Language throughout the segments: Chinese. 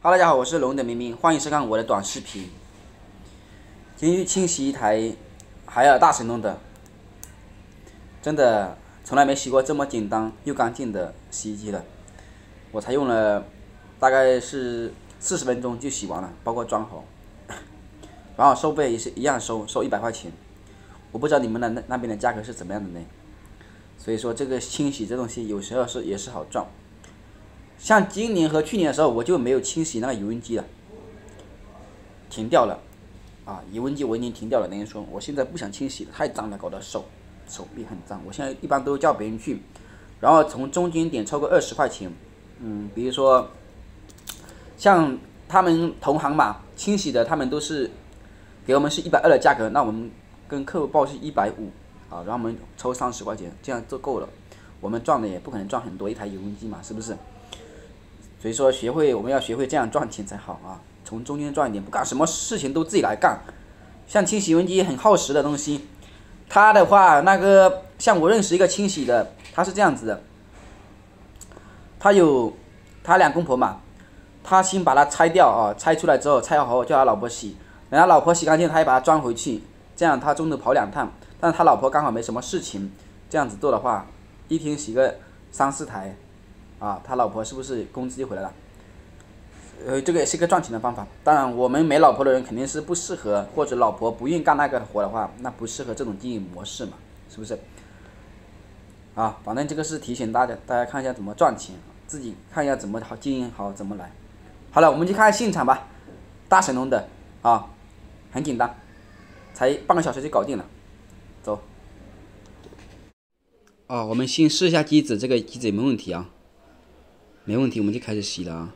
哈喽，大家好，我是龙的明明，欢迎收看我的短视频。今天去清洗一台海尔大神龙的，真的从来没洗过这么简单又干净的洗衣机了。我才用了大概是40分钟就洗完了，包括装好，然后收费也是一样收100块钱。我不知道你们的那边的价格是怎么样的呢？所以说这个清洗这东西有时候也是好赚。像今年和去年的时候，我就没有清洗那个油温机了，停掉了，油温机我已经停掉了。等于说我现在不想清洗了，太脏了，搞得手臂很脏。我现在一般都叫别人去，然后从中间点抽个20块钱，比如说像他们同行嘛，清洗的他们都是给我们是120的价格，那我们跟客户报是150然后我们抽30块钱，这样就够了。我们赚的也不可能赚很多，一台油温机嘛，是不是？所以说我们要学会这样赚钱才好啊，从中间赚一点，不干什么事情都自己来干。像清洗油温机很耗时的东西，它的话像我认识一个清洗的，他是这样子的，他两公婆嘛，他先把它拆掉拆出来之后拆好叫他老婆洗，等他老婆洗干净，他也把它装回去，这样他中途跑2趟。但是他老婆刚好没什么事情，这样子做的话，一天洗个3、4台。他老婆是不是工资就回来了？这个也是一个赚钱的方法。当然，我们没老婆的人肯定是不适合，或者老婆不愿意干那个活的话，那不适合这种经营模式嘛，是不是？反正这个是提醒大家看一下怎么赚钱，自己看一下怎么好经营好怎么来。好了，我们去看现场吧。大神龙的很简单，才半个小时就搞定了。走。我们先试一下机子，这个机子也没问题没问题，我们就开始洗了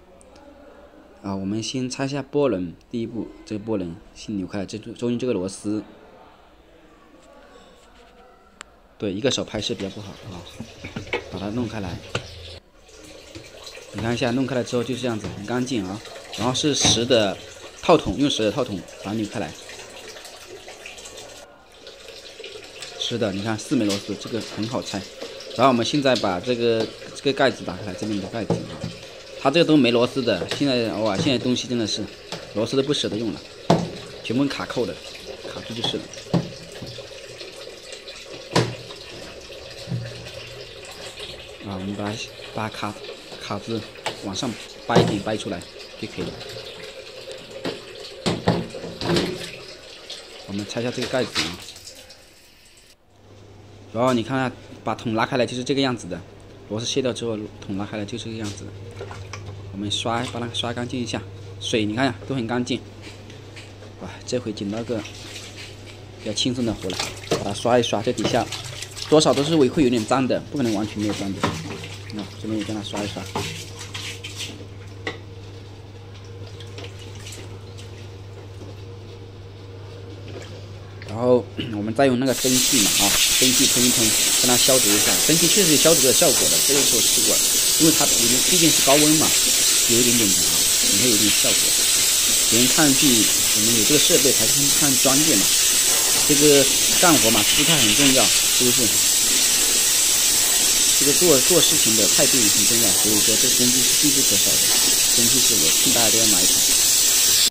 我们先拆下波轮，第一步这个波轮先扭开来，这中间这个螺丝，对，一个手拍摄比较不好把它弄开来。你看一下，弄开来之后就是这样子，很干净然后是10的套筒，用10的套筒把它扭开来。10的，你看4枚螺丝，这个很好拆。然后我们现在把这个盖子打开来，这边的盖子它这个都没螺丝的。现在东西真的是螺丝都不舍得用了，全部卡扣的，卡住就是了。我们把卡子往上掰一点，掰出来就可以了。我们拆下这个盖子然后你看把桶拉开来就是这个样子的，螺丝卸掉之后，桶拉开来就是这个样子的。我们把它刷干净一下，水你看都很干净。这回捡到个比较轻松的活了，把它刷一刷，这底下多少都是会有点脏的，不可能完全没有脏的。这边也跟它刷一刷。然后我们再用那个蒸汽嘛蒸汽喷一喷，跟它消毒一下。蒸汽确实有消毒的效果的，这个时候试过了，因为它毕竟是高温嘛，有一点点也会有点效果。别人看上去我们有这个设备才看专业嘛，这个干活嘛，姿态很重要，是不是？这个做事情的态度也很重要，所以说这个工具是必不可少的。蒸汽是我劝大家都要买一台。